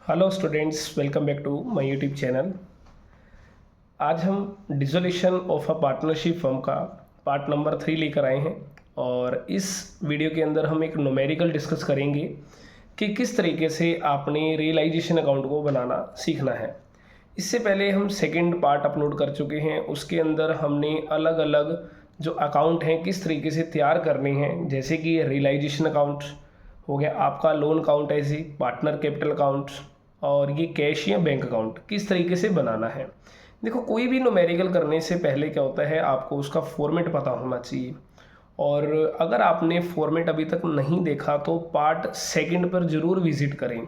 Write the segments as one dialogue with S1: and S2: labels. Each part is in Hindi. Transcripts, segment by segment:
S1: Hello students, welcome back to my YouTube channel. आज हम dissolution of a partnership firm का पार्ट नंबर 3 लेकर आए हैं और इस वीडियो के अंदर हम एक न्यूमेरिकल डिस्कस करेंगे कि किस तरीके से आपने रियलाइजेशन अकाउंट को बनाना सीखना है। इससे पहले हम सेकंड पार्ट अपलोड कर चुके हैं, उसके अंदर हमने अलग अलग जो अकाउंट हैं किस तरीके से तैयार करने हैं, जैसे कि रियलाइजेशन अकाउंट हो गया, आपका लोन अकाउंट ऐसे पार्टनर कैपिटल अकाउंट, और ये कैश या बैंक अकाउंट किस तरीके से बनाना है। देखो, कोई भी न्यूमेरिकल करने से पहले क्या होता है, आपको उसका फॉर्मेट पता होना चाहिए। और अगर आपने फॉर्मेट अभी तक नहीं देखा तो पार्ट सेकंड पर ज़रूर विजिट करें,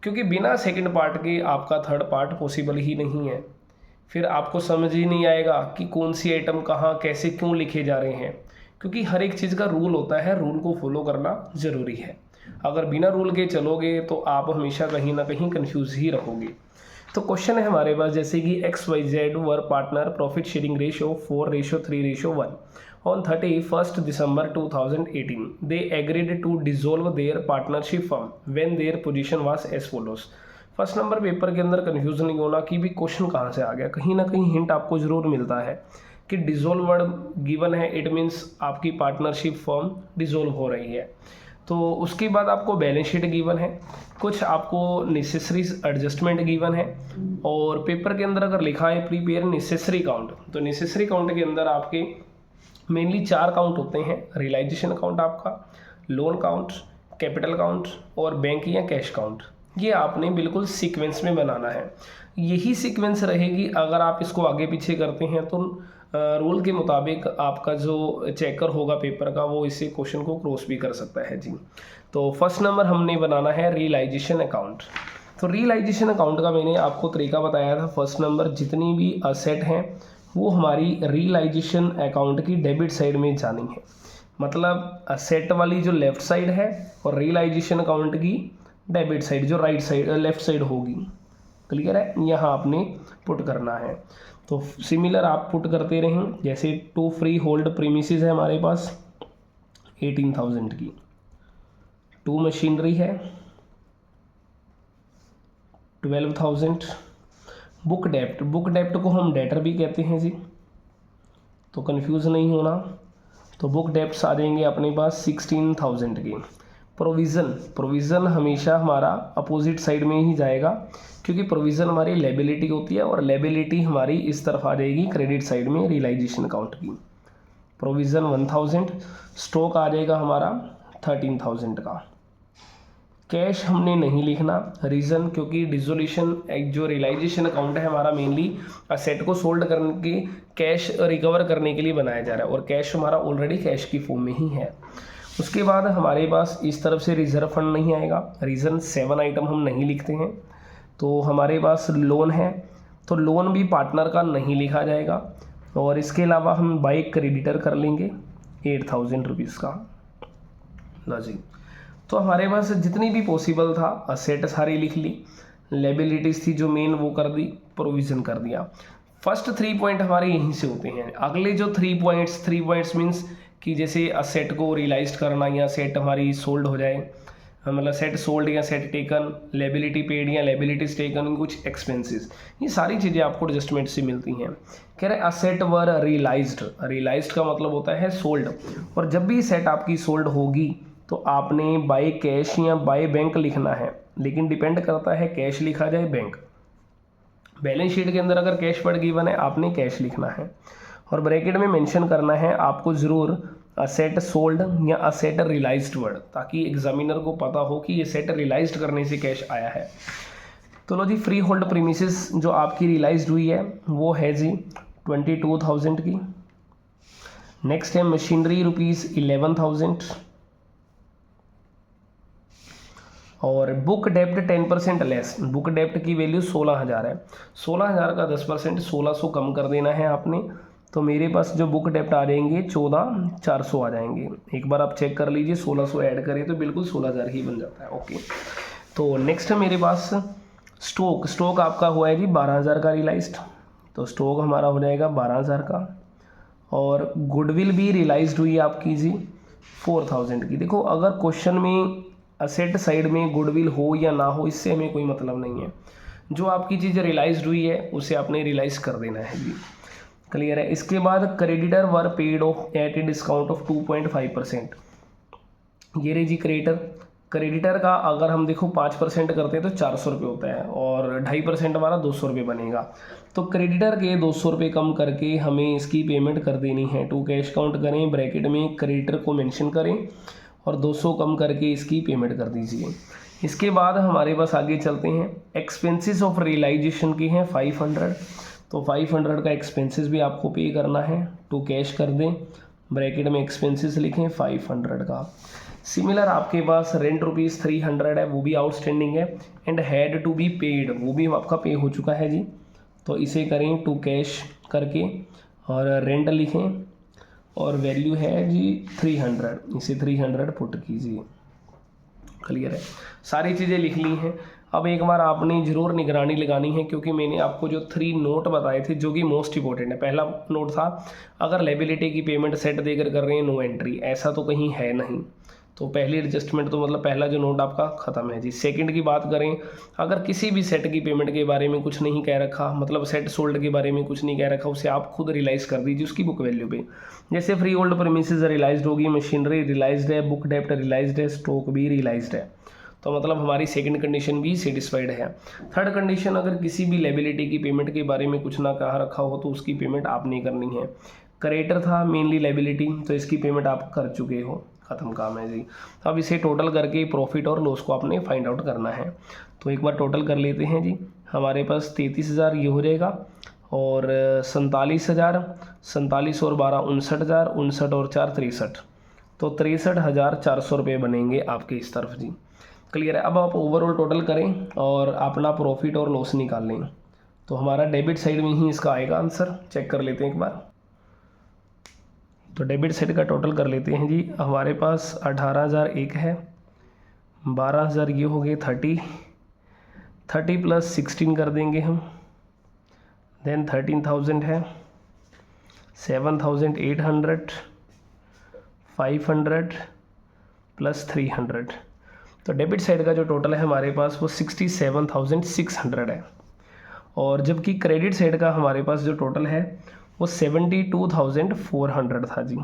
S1: क्योंकि बिना सेकंड पार्ट के आपका थर्ड पार्ट पॉसिबल ही नहीं है। फिर आपको समझ ही नहीं आएगा कि कौन सी आइटम कहाँ कैसे क्यों लिखे जा रहे हैं, क्योंकि हर एक चीज़ का रूल होता है, रूल को फॉलो करना ज़रूरी है। अगर बिना रूल के चलोगे तो आप हमेशा कहीं ना कहीं कंफ्यूज ही रहोगे। तो क्वेश्चन है हमारे पास, जैसे कि XYZ were partner profit sharing ratio 4:3:1 on 31st December 2018 they agreed to dissolve their partnership firm when their position was as follows. First number paper के अंदर कंफ्यूजन नहीं होना कि भी क्वेश्चन कहाँ से आ गया, कहीं ना कहीं हिंट आपको ज़रूर मिलता है कि डिसॉल्व वर्ड गिवन है, इट मीन्स आपकी पार्टनरशिप फर्म डिसॉल्व हो रही है। तो उसके बाद आपको बैलेंस शीट गिवन है, कुछ आपको नेसेसरी एडजस्टमेंट गिवन है, और पेपर के अंदर अगर लिखा है प्रीपेयर नेसेसरी अकाउंट, तो नेसेसरी अकाउंट के अंदर आपके मेनली 4 अकाउंट होते हैं। रियलाइजेशन अकाउंट आपका, लोन अकाउंट, कैपिटल अकाउंट और बैंक या कैश अकाउंट। ये आपने बिल्कुल सीक्वेंस में बनाना है। यही सीक्वेंस रहेगी, अगर आप इसको आगे पीछे करते हैं तो रूल के मुताबिक आपका जो चेकर होगा पेपर का, वो इसी क्वेश्चन को क्रॉस भी कर सकता है जी। तो फर्स्ट नंबर हमने बनाना है रियलाइजेशन अकाउंट। तो रियलाइजेशन अकाउंट का मैंने आपको तरीका बताया था। फर्स्ट नंबर, जितनी भी असेट हैं वो हमारी रियलाइजेशन अकाउंट की डेबिट साइड में जानी है, मतलब असेट वाली जो लेफ्ट साइड है और रियलाइजेशन अकाउंट की डेबिट साइड जो राइट साइड लेफ्ट साइड होगी। क्लियर है, यहाँ आपने पुट करना है। तो सिमिलर आप पुट करते रहें, जैसे टू फ्री होल्ड प्रीमिसेस है हमारे पास 18,000 की, टू मशीनरी है 12,000, बुक डेप्ट को हम डेटर भी कहते हैं जी, तो कंफ्यूज नहीं होना। तो बुक डेप्ट्स आ जाएंगे अपने पास 16,000 की। प्रोविज़न हमेशा हमारा अपोजिट साइड में ही जाएगा, क्योंकि प्रोविज़न हमारी लेबिलिटी होती है और लेबिलिटी हमारी इस तरफ आ जाएगी क्रेडिट साइड में रियलाइजेशन अकाउंट की। प्रोविज़न 1,000, स्टॉक आ जाएगा हमारा 13,000 का। कैश हमने नहीं लिखना, रीज़न क्योंकि डिसोल्यूशन एक जो रियलाइजेशन अकाउंट है हमारा मेनली असेट को सोल्ड करके कैश रिकवर करने के लिए बनाया जा रहा है, और कैश हमारा ऑलरेडी कैश की फॉर्म में ही है। उसके बाद हमारे पास इस तरफ से रिजर्व फंड नहीं आएगा, रीज़न 7 आइटम हम नहीं लिखते हैं। तो हमारे पास लोन है, तो लोन भी पार्टनर का नहीं लिखा जाएगा, और इसके अलावा हम बाई क्रेडिटर कर लेंगे 8,000 रुपीज़ का। लो जी, तो हमारे पास जितनी भी पॉसिबल था असेट सारी लिख ली, लेबिलिटीज़ थी जो मेन वो कर दी, प्रोविज़न कर दिया। फर्स्ट 3 पॉइंट हमारे यहीं से होते हैं। अगले जो 3 पॉइंट्स मीन्स कि जैसे असेट को रियलाइज करना या सेट हमारी सोल्ड हो जाए, मतलब सेट सोल्ड या सेट टेकन, लेबिलिटी पेड या लेबिलिटीज टेकन, कुछ एक्सपेंसेस, ये सारी चीज़ें आपको एडजस्टमेंट से मिलती हैं। कह रहे असेट वर रियलाइज्ड का मतलब होता है सोल्ड, और जब भी सेट आपकी सोल्ड होगी तो आपने बाय कैश या बाय बैंक लिखना है, लेकिन डिपेंड करता है कैश लिखा जाए बैंक। बैलेंस शीट के अंदर अगर कैश वर्ड गिवन है आपने कैश लिखना है, और ब्रैकेट में मेंशन करना है आपको ज़रूर असेट सोल्ड या असेट रियलाइज्ड वर्ड, ताकि एग्जामिनर को पता हो कि ये सेट रियलाइज्ड करने से कैश आया है। तो लो जी, फ्री होल्ड प्रीमिसेस जो आपकी रियलाइज्ड हुई है वो है जी 22,000 की। नेक्स्ट है मशीनरी ₹11,000, और बुक डेप्ट 10% लेस, बुक डेप्ट की वैल्यू 16,000 है, 16,000 का 10% 1,600 कम कर देना है आपने। तो मेरे पास जो बुक डेप्ट आ जाएंगे 14,400 आ जाएंगे। एक बार आप चेक कर लीजिए, 1,600 ऐड करें तो बिल्कुल 16,000 ही बन जाता है। ओके, तो नेक्स्ट है मेरे पास स्टॉक आपका हुआ है जी 12,000 का रियलाइज्ड, तो स्टॉक हमारा हो जाएगा 12,000 का। और गुडविल भी रियलाइज्ड हुई आपकी जी 4,000 की। देखो, अगर क्वेश्चन में असेट साइड में गुडविल हो या ना हो इससे हमें कोई मतलब नहीं है। जो आपकी चीज़ रियलाइज्ड हुई है उसे आपने रियलाइज कर देना है जी। क्लियर है। इसके बाद creditor were paid off at a discount of 2.5%। ये रही जी क्रेडिटर का अगर हम देखो 5% करते हैं तो 400 रुपये होता है और 2.5% हमारा 200 रुपये बनेगा। तो क्रेडिटर के 200 रुपये कम करके हमें इसकी पेमेंट कर देनी है। टू कैश काउंट करें, ब्रैकेट में क्रेडिटर को मेंशन करें और 200 कम करके इसकी पेमेंट कर दीजिए। इसके बाद हमारे पास आगे चलते हैं। एक्सपेंसेस ऑफ रियलाइजेशन की हैं 500, तो 500 का एक्सपेंसेस भी आपको पे करना है। टू कैश कर दें, ब्रैकेट में एक्सपेंसेस लिखें 500 का। सिमिलर आपके पास रेंट ₹300 है, वो भी आउटस्टैंडिंग है। And had to be paid, वो भी आपका पे हो चुका है जी। तो इसे करें टू कैश करके और रेंट लिखें और वैल्यू है जी 300, इसे 300 पुट कीजिए। क्लियर है। सारी चीज़ें लिख ली हैं। अब एक बार आपने ज़रूर निगरानी लगानी है क्योंकि मैंने आपको जो 3 नोट बताए थे जो कि मोस्ट इंपॉर्टेंट है। पहला नोट था अगर लायबिलिटी की पेमेंट सेट देकर कर रहे हैं नो एंट्री, ऐसा तो कहीं है नहीं, तो पहली एडजस्टमेंट तो मतलब पहला जो नोट आपका ख़त्म है जी। सेकंड की बात करें, अगर किसी भी सेट की पेमेंट के बारे में कुछ नहीं कह रखा, मतलब सेट सोल्ड के बारे में कुछ नहीं कह रखा, उसे आप खुद रियलाइज़ कर दीजिए उसकी बुक वैल्यू पे। जैसे फ्री होल्ड प्रीमिसेस रियलाइज्ड होगी, मशीनरी रियलाइज्ड है, बुक डेप्ट रियलाइज्ड है, स्टॉक भी रियलाइज्ड है, तो मतलब हमारी सेकंड कंडीशन भी सेटिस्फाइड है। थर्ड कंडीशन, अगर किसी भी लायबिलिटी की पेमेंट के बारे में कुछ ना कहा रखा हो तो उसकी पेमेंट आप नहीं करनी है। क्रेडिटर था मेनली लायबिलिटी, तो इसकी पेमेंट आप कर चुके हो, ख़त्म काम है जी। अब इसे टोटल करके प्रॉफिट और लॉस को आपने फाइंड आउट करना है। तो एक बार टोटल कर लेते हैं जी। हमारे पास 33,000 ये हो जाएगा और 47,000, 47 और 12 59,000, 59 और 4 63, तो 63,400 रुपये बनेंगे आपके इस तरफ जी। क्लियर है। अब आप ओवरऑल टोटल करें और अपना प्रॉफिट और लॉस निकाल लें। तो हमारा डेबिट साइड में ही इसका आएगा आंसर, चेक कर लेते हैं एक बार। तो डेबिट साइड का टोटल कर लेते हैं जी। हमारे पास 18,001 है, 12,000 ये हो गए 30 प्लस 16 कर देंगे हम, देन 13,000 है, 7,800, 500 प्लस 300। तो डेबिट साइड का जो टोटल है हमारे पास वो 67,600 है और जबकि क्रेडिट साइड का हमारे पास जो टोटल है वो 72,400 था जी।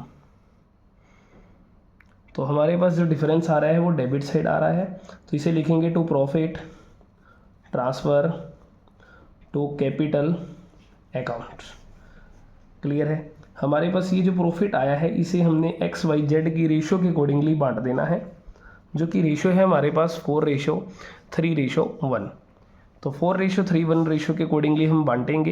S1: तो हमारे पास जो डिफरेंस आ रहा है वो डेबिट साइड आ रहा है, तो इसे लिखेंगे to profit transfer to capital account. Clear है। हमारे पास ये जो प्रॉफिट आया है इसे हमने XYZ की रेशो के अकॉर्डिंगली बांट देना है, जो कि रेशो है हमारे पास 4:3:1। तो 4:3:1 रेशो के अकॉर्डिंगली हम बांटेंगे।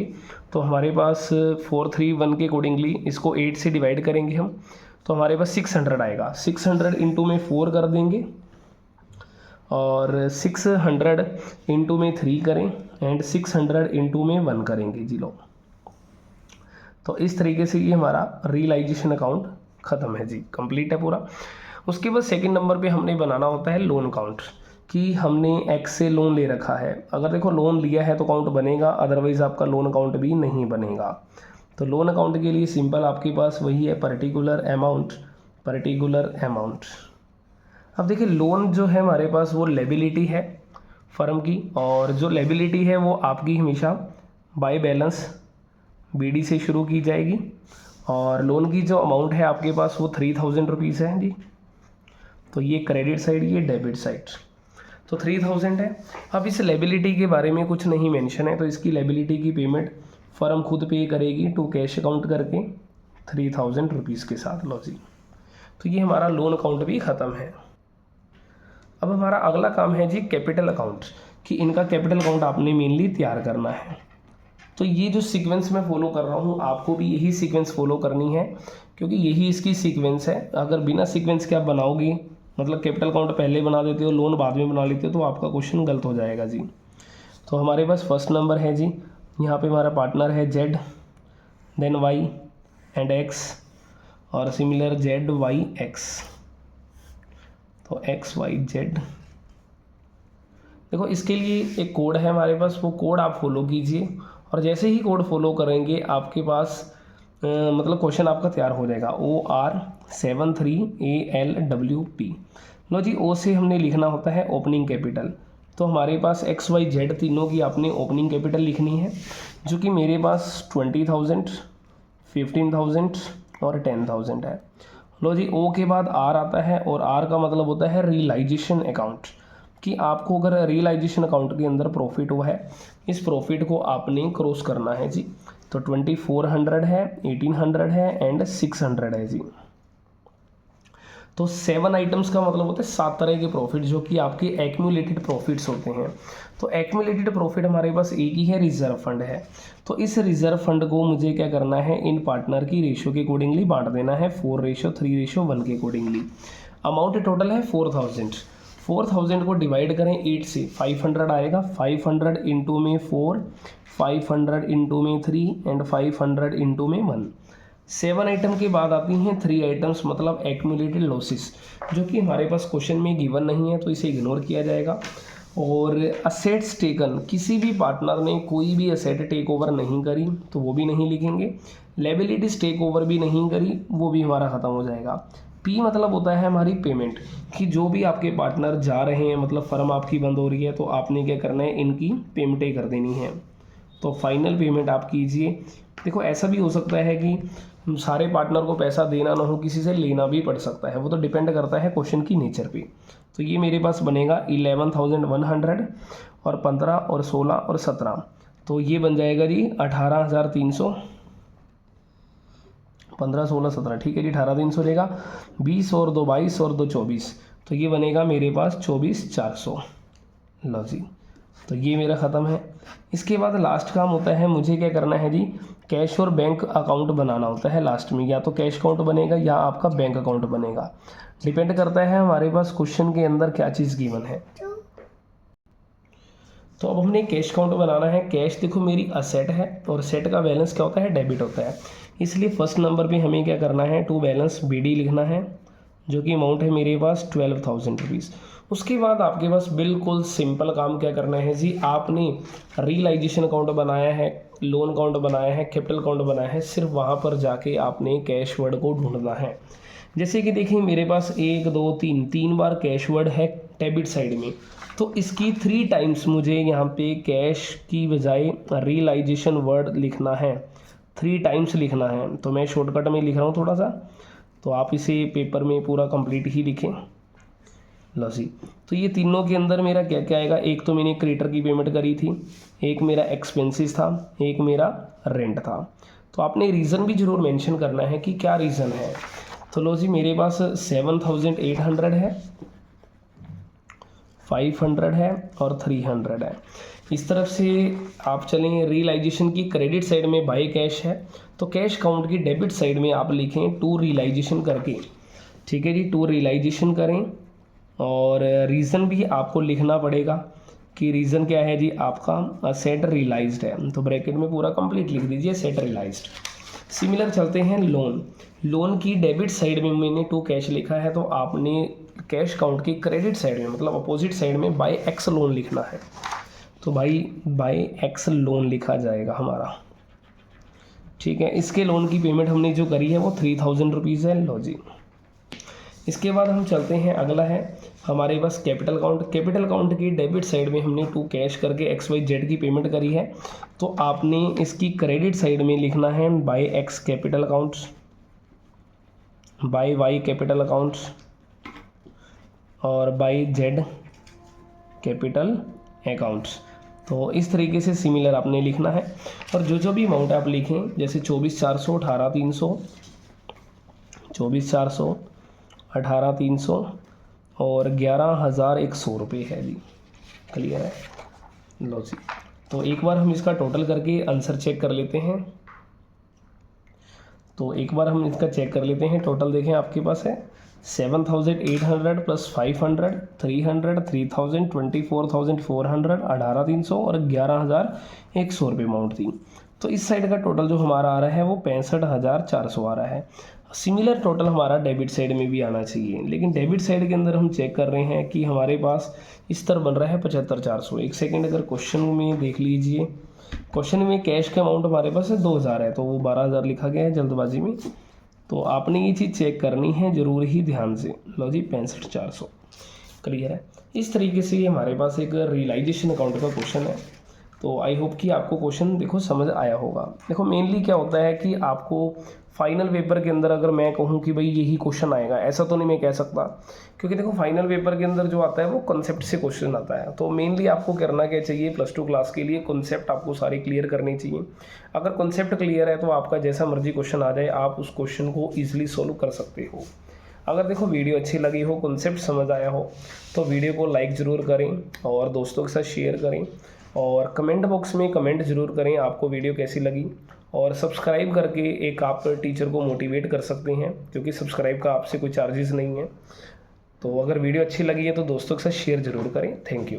S1: तो हमारे पास 4:3:1 के अकॉर्डिंगली इसको 8 से डिवाइड करेंगे हम, तो हमारे पास 600 आएगा। 600 इंटू में 4 कर देंगे और 600 इंटू में 3 करें एंड 600 इंटू में 1 करेंगे जी लोग। तो इस तरीके से ये हमारा रियलाइजेशन अकाउंट ख़त्म है जी, कंप्लीट है पूरा। उसके बाद सेकंड नंबर पे हमने बनाना होता है लोन अकाउंट, कि हमने X से लोन ले रखा है। अगर देखो लोन लिया है तो अकाउंट बनेगा, अदरवाइज़ आपका लोन अकाउंट भी नहीं बनेगा। तो लोन अकाउंट के लिए सिंपल आपके पास वही है, पर्टिकुलर अमाउंट। अब देखिए लोन जो है हमारे पास वो लायबिलिटी है फर्म की, और जो लायबिलिटी है वो आपकी हमेशा बाय बैलेंस BD से शुरू की जाएगी और लोन की जो अमाउंट है आपके पास वो 3,000 रुपीज़ है जी। तो ये क्रेडिट साइड, ये डेबिट साइड, तो 3,000 है। अब इस लायबिलिटी के बारे में कुछ नहीं मेंशन है, तो इसकी लायबिलिटी की पेमेंट फर्म खुद पे करेगी टू कैश अकाउंट करके 3,000 रुपीज़ के साथ। लो जी, तो ये हमारा लोन अकाउंट भी ख़त्म है। अब हमारा अगला काम है जी कैपिटल अकाउंट, कि इनका कैपिटल अकाउंट आपने मेनली तैयार करना है। तो ये जो सीक्वेंस मैं फॉलो कर रहा हूँ आपको भी यही सीक्वेंस फॉलो करनी है, क्योंकि यही इसकी सीक्वेंस है। अगर बिना सीक्वेंस के आप बनाओगे, मतलब कैपिटल अकाउंट पहले बना देते हो, लोन बाद में बना लेते हो, तो आपका क्वेश्चन गलत हो जाएगा जी। तो हमारे पास फर्स्ट नंबर है जी, यहाँ पे हमारा पार्टनर है Z, then Y and X, और सिमिलर ZYX। तो XYZ। देखो इसके लिए एक कोड है हमारे पास, वो कोड आप फॉलो कीजिए और जैसे ही कोड फॉलो करेंगे आपके पास मतलब क्वेश्चन आपका तैयार हो जाएगा। OR73ALWP। लो जी, ओ से हमने लिखना होता है ओपनिंग कैपिटल। तो हमारे पास एक्स वाई जेड तीनों की आपने ओपनिंग कैपिटल लिखनी है, जो कि मेरे पास 20,000, 15,000 और 10,000 है। लो जी, ओ के बाद आर आता है, और आर का मतलब होता है रियलाइजेशन अकाउंट, कि आपको अगर रियलाइजेशन अकाउंट के अंदर प्रॉफिट हुआ है, इस प्रॉफिट को आपने क्रॉस करना है जी। तो 2400 है, 1800 है एंड 600 है जी। तो 7 आइटम्स का मतलब होता है 7 तरह के प्रॉफिट, जो कि आपके एक्यूमुलेटेड प्रॉफिट्स होते हैं। तो एक्यूमुलेटेड प्रॉफिट हमारे पास एक ही है, रिजर्व फंड है। तो इस रिजर्व फंड को मुझे क्या करना है, इन पार्टनर की रेशियो के अकॉर्डिंगली बांट देना है, 4:3:1 के अकॉर्डिंगली। अमाउंट टोटल है 4,000। 4,000 को डिवाइड करें 8 से, 500 आएगा। 500 इंटू में 4, 500 इंटू में 3 एंड 500 इंटू में 1। 7 आइटम के बाद आती हैं 3 आइटम्स, मतलब एक्यूमुलेटेड लॉसेस, जो कि हमारे पास क्वेश्चन में गिवन नहीं है, तो इसे इग्नोर किया जाएगा। और असेट्स टेकन, किसी भी पार्टनर ने कोई भी असेट टेक ओवर नहीं करी तो वो भी नहीं लिखेंगे। लायबिलिटीज टेक ओवर भी नहीं करी, वो भी हमारा ख़त्म हो जाएगा। पी मतलब होता है हमारी पेमेंट, कि जो भी आपके पार्टनर जा रहे हैं, मतलब फर्म आपकी बंद हो रही है, तो आपने क्या करना है, इनकी पेमेंटें कर देनी है। तो फाइनल पेमेंट आप कीजिए। देखो, ऐसा भी हो सकता है कि सारे पार्टनर को पैसा देना ना हो, किसी से लेना भी पड़ सकता है, वो तो डिपेंड करता है क्वेश्चन की नेचर पे। तो ये मेरे पास बनेगा 11,100 और 15 और 16 और 17, तो ये बन जाएगा जी 18,300। 15, 16, 17, ठीक है जी, 18,300 रहेगा। 20 और 2 22 और 2 24, तो ये बनेगा मेरे पास 24,400। लो जी, तो ये मेरा ख़त्म है। इसके बाद लास्ट काम होता है, मुझे क्या करना है जी, कैश और बैंक अकाउंट बनाना होता है लास्ट में। या तो कैश अकाउंट बनेगा या आपका बैंक अकाउंट बनेगा, डिपेंड करता है हमारे पास क्वेश्चन के अंदर क्या चीज़ गिवन है। तो अब हमने कैश अकाउंट बनाना है। कैश देखो मेरी असेट है, और सेट का बैलेंस क्या होता है, डेबिट होता है। इसलिए फर्स्ट नंबर पे हमें क्या करना है, टू बैलेंस BD लिखना है, जो कि अमाउंट है मेरे पास 12,000 रुपीज़। उसके बाद आपके पास बिल्कुल सिंपल काम क्या करना है जी, आपने रियलाइजेशन अकाउंट बनाया है, लोन अकाउंट बनाया है, कैपिटल अकाउंट बनाया है, सिर्फ वहाँ पर जाके आपने कैश वर्ड को ढूंढना है। जैसे कि देखिए मेरे पास 1 2 3 3 बार कैश वर्ड है डेबिट साइड में, तो इसकी 3 टाइम्स मुझे यहाँ पे कैश की बजाय रियलाइजेशन वर्ड लिखना है, 3 टाइम्स लिखना है। तो मैं शॉर्टकट में लिख रहा हूँ थोड़ा सा, तो आप इसे पेपर में पूरा कंप्लीट ही लिखें। लो जी, तो ये तीनों के अंदर मेरा क्या क्या आएगा, एक तो मैंने क्रेडिटर की पेमेंट करी थी, एक मेरा एक्सपेंसेस था, एक मेरा रेंट था। तो आपने रीज़न भी ज़रूर मेंशन करना है कि क्या रीज़न है। तो लो जी, मेरे पास 7,800 है, 500 है और 300 है। इस तरफ से आप चलें, रियलाइजेशन की क्रेडिट साइड में बाय कैश है, तो कैश काउंट की डेबिट साइड में आप लिखें टू रियलाइजेशन करके, ठीक है जी, टू रियलाइजेशन करें। और रीज़न भी आपको लिखना पड़ेगा कि रीज़न क्या है जी, आपका सेट रियलाइज्ड है, तो ब्रैकेट में पूरा कंप्लीट लिख दीजिए सेट रियलाइज्ड। सिमिलर चलते हैं लोन। लोन की डेबिट साइड में मैंने टू कैश लिखा है, तो आपने कैश काउंट की क्रेडिट साइड में, मतलब अपोजिट साइड में बाय एक्स लोन लिखना है, तो बाय एक्स लोन लिखा जाएगा हमारा, ठीक है। इसके लोन की पेमेंट हमने जो करी है वो 3,000 रुपीज़ है। लो जी, इसके बाद हम चलते हैं, अगला है हमारे पास कैपिटल अकाउंट। कैपिटल अकाउंट की डेबिट साइड में हमने टू कैश करके XYZ की पेमेंट करी है, तो आपने इसकी क्रेडिट साइड में लिखना है by X capital accounts, by Y capital accounts और बाय जेड कैपिटल अकाउंट्स। तो इस तरीके से सिमिलर आपने लिखना है। और जो भी अमाउंट आप लिखें, जैसे 24,400, 18,300, 24,400, 18,300 और 11,100 रुपये है जी, क्लियर है। लो जी, तो एक बार हम इसका टोटल करके आंसर चेक कर लेते हैं। तो एक बार हम इसका चेक कर लेते हैं, टोटल देखें आपके पास है 7,800 प्लस 500, 300, 3,000, 24,400, 18,300 और 11,100 रुपये अमाउंट थी। तो इस साइड का टोटल जो हमारा आ रहा है वो 65,400 आ रहा है। सिमिलर टोटल हमारा डेबिट साइड में भी आना चाहिए, लेकिन डेबिट साइड के अंदर हम चेक कर रहे हैं कि हमारे पास इस तरह बन रहा है 75,400। एक सेकेंड, अगर क्वेश्चन में देख लीजिए, क्वेश्चन में कैश का अमाउंट हमारे पास है 2,000 है, तो वो 12,000 लिखा गया है जल्दबाजी में। तो आपने ये चीज़ चेक करनी है ज़रूर ही ध्यान से। लो जी 65,400 क्लियर है। इस तरीके से ये हमारे पास एक रियलाइजेशन अकाउंट का क्वेश्चन है। तो आई होप कि आपको क्वेश्चन देखो समझ आया होगा। देखो मेनली क्या होता है कि आपको फाइनल पेपर के अंदर अगर मैं कहूँ कि भाई यही क्वेश्चन आएगा, ऐसा तो नहीं मैं कह सकता, क्योंकि देखो फाइनल पेपर के अंदर जो आता है वो कॉन्सेप्ट से क्वेश्चन आता है। तो मेनली आपको करना क्या चाहिए, +2 क्लास के लिए कॉन्सेप्ट आपको सारी क्लियर करनी चाहिए। अगर कॉन्सेप्ट क्लियर है तो आपका जैसा मर्जी क्वेश्चन आ जाए, आप उस क्वेश्चन को ईजिली सोल्व कर सकते हो। अगर देखो वीडियो अच्छी लगी हो, कॉन्सेप्ट समझ आया हो, तो वीडियो को लाइक ज़रूर करें और दोस्तों के साथ शेयर करें, और कमेंट बॉक्स में कमेंट ज़रूर करें आपको वीडियो कैसी लगी। और सब्सक्राइब करके एक आप टीचर को मोटिवेट कर सकते हैं, क्योंकि सब्सक्राइब का आपसे कोई चार्जेस नहीं है। तो अगर वीडियो अच्छी लगी है तो दोस्तों के साथ शेयर ज़रूर करें। Thank you.